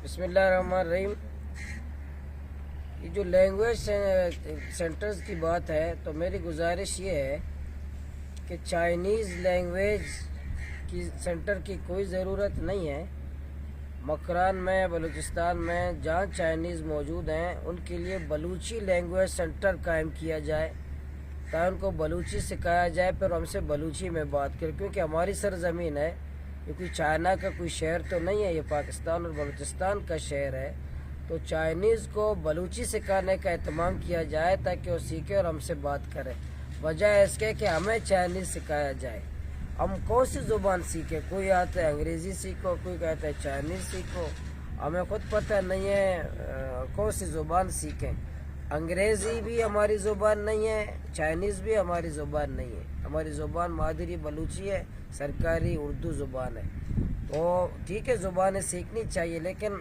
بسم اللہ الرحمن الرحیم۔ یہ جو لینگویج سینٹرز کی بات ہے تو میری گزارش یہ ہے کہ چائنیز لینگویج کی سینٹر کی کوئی ضرورت نہیں ہے۔ مکران میں، بلوچستان میں جہاں چائنیز موجود ہیں ان کے لیے بلوچی لینگویج سینٹر قائم کیا جائے تاکہ ان کو بلوچی سکھایا جائے، پھر ہم سے بلوچی میں بات کریں، کیونکہ ہماری سرزمین ہے، یہ کوئی چائنا کا کوئی شہر تو نہیں ہے، یہ پاکستان اور بلوچستان کا شہر ہے۔ تو چائنیز کو بلوچی سکھانے کا اہتمام کیا جائے تاکہ وہ سیکھے اور ہم سے بات کرے، وجہ اس کے کہ ہمیں چائنیز سکھایا جائے۔ ہم کون سی زبان سیکھیں؟ کوئی آتا ہے انگریزی سیکھو، کوئی کہتا ہے چائنیز سیکھو، ہمیں خود پتہ نہیں ہے کون سی زبان سیکھیں۔ انگریزی بھی ہماری زبان نہیں ہے، چائنیز بھی ہماری زبان نہیں ہے، ہماری زبان مادری بلوچی ہے، سرکاری اردو زبان ہے۔ تو ٹھیک ہے، زبانیں سیکھنی چاہیے، لیکن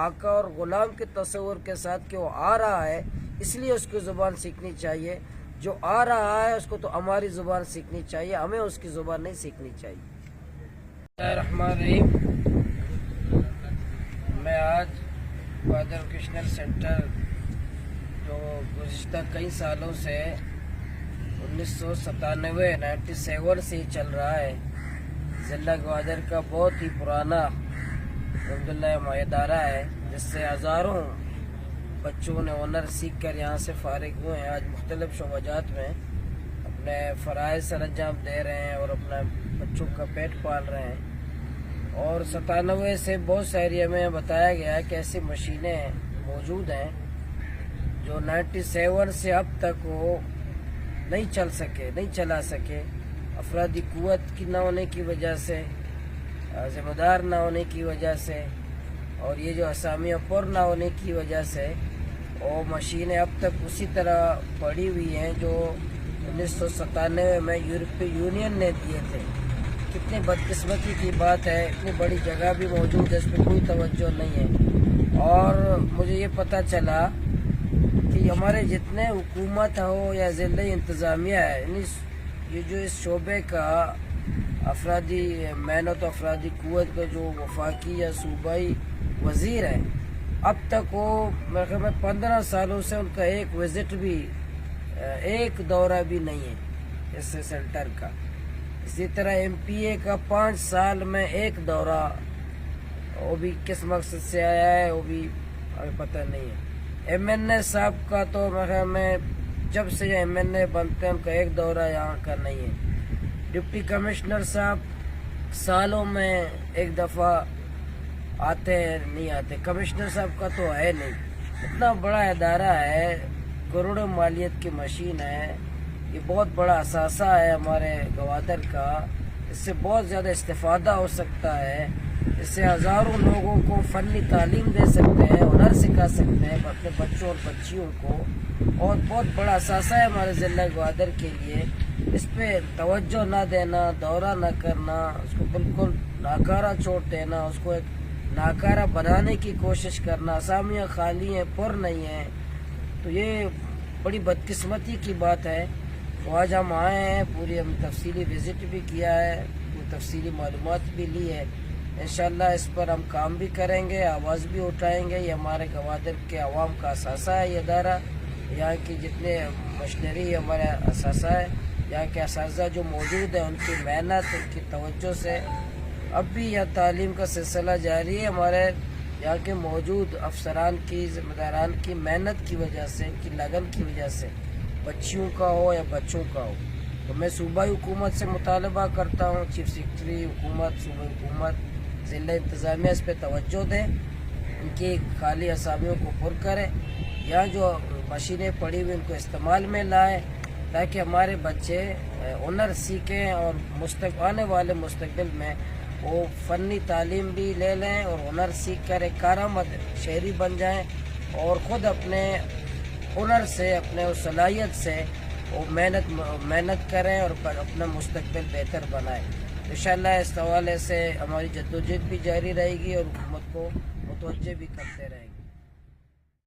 آقا اور غلام کے تصور کے ساتھ کہ وہ آ رہا ہے اس لیے اس کی زبان سیکھنی چاہیے، جو آ رہا ہے اس کو تو ہماری زبان سیکھنی چاہیے، ہمیں اس کی زبان نہیں سیکھنی چاہیے۔ بسم اللہ الرحمن الرحیم۔ میں آج گوادر ایجوکیشنل سینٹر جو گزشتہ کئی سالوں سے 1997 سے چل رہا ہے، ضلع گوادر کا بہت ہی پرانا الحمدللہ مائدارہ ہے، جس سے ہزاروں بچوں نے ہنر سیکھ کر یہاں سے فارغ ہوئے ہیں، آج مختلف شعبات میں اپنے فرائض سر انجام دے رہے ہیں اور اپنا بچوں کا پیٹ پال رہے ہیں۔ اور 97 سے بہت ساری ہمیں بتایا گیا ہے کہ ایسی مشینیں موجود ہیں جو 97 سے اب تک وہ نہیں چلا سکے، افرادی قوت کی نہ ہونے کی وجہ سے، ذمہ دار نہ ہونے کی وجہ سے، اور یہ جو اسامیہ پر نہ ہونے کی وجہ سے، وہ مشینیں اب تک اسی طرح پڑی ہوئی ہیں جو 1997 میں یورپی یونین نے دیے تھے۔ کتنی بدقسمتی کی بات ہے، اتنی بڑی جگہ بھی موجود ہے، اس پہ کوئی توجہ نہیں ہے۔ اور مجھے یہ پتہ چلا کہ ہمارے جتنے حکومت ہو یا ضلع انتظامیہ ہے، یہ جو اس شعبے کا افرادی محنت و افرادی قوت کا جو وفاقی یا صوبائی وزیر ہے، اب تک وہ میرے خیال میں 15 سالوں سے ان کا ایک وزٹ بھی، ایک دورہ بھی نہیں ہے اس سینٹر کا۔ اسی طرح ایم پی اے کا 5 سال میں ایک دورہ، وہ بھی کس مقصد سے آیا ہے وہ بھی ہمیں پتہ نہیں ہے۔ ایم این اے صاحب کا تو میرے خیال میں جب سے ایم این اے بنتے ہیں ان کا ایک دورہ یہاں کا نہیں ہے۔ ڈپٹی کمشنر صاحب سالوں میں ایک دفعہ آتے ہیں، نہیں آتے۔ کمشنر صاحب کا تو ہے نہیں، اتنا بڑا ادارہ ہے، کروڑوں مالیت کی مشین ہے، یہ بہت بڑا اثاثہ ہے ہمارے گوادر کا، اس سے بہت زیادہ استفادہ ہو سکتا ہے، اس سے ہزاروں لوگوں کو فنی تعلیم دے سکتے ہیں، ہنر سکھا سکتے ہیں اپنے بچوں اور بچیوں کو، اور بہت بڑا اثاثہ ہے ہمارے ضلع گوادر کے لیے۔ اس پہ توجہ نہ دینا، دورہ نہ کرنا، اس کو بالکل ناکارہ چھوڑ دینا، اس کو ایک ناکارہ بنانے کی کوشش کرنا، اسامیاں خالی ہیں، پر نہیں ہیں، تو یہ بڑی بدقسمتی کی بات ہے۔ تو آج ہم آئے ہیں، پوری ہم تفصیلی وزٹ بھی کیا ہے، تفصیلی معلومات بھی لی ہے، انشاءاللہ اس پر ہم کام بھی کریں گے، آواز بھی اٹھائیں گے۔ یہ ہمارے گوادر کے عوام کا اثاثہ ہے یہ ادارہ، یہاں کی جتنے مشنری ہمارا اثاثہ ہے، یہاں کے اساتذہ جو موجود ہیں ان کی محنت، ان کی توجہ سے اب بھی یہاں تعلیم کا سلسلہ جاری ہے۔ ہمارے یہاں کے موجود افسران کی، ذمہ داران کی محنت کی وجہ سے، ان کی لگن کی وجہ سے، بچیوں کا ہو یا بچوں کا ہو، تو میں صوبائی حکومت سے مطالبہ کرتا ہوں، چیف سیکرٹری حکومت، صوبائی حکومت، ضلع انتظامیہ اس پہ توجہ دیں، ان کی خالی اسامیوں کو پر کریں، یہاں جو مشینیں پڑی ہوئی ان کو استعمال میں لائیں تاکہ ہمارے بچے ہنر سیکھیں اور آنے والے مستقبل میں وہ فنی تعلیم بھی لے لیں اور ہنر سیکھ کر ایک کارآمد شہری بن جائیں، اور خود اپنے ہنر سے، اپنے صلاحیت سے وہ محنت کریں اور اپنا مستقبل بہتر بنائیں۔ انشاءاللہ اس حوالے سے ہماری جدوجہد بھی جاری رہے گی اور حکومت کو متوجہ بھی کرتے رہیں گے۔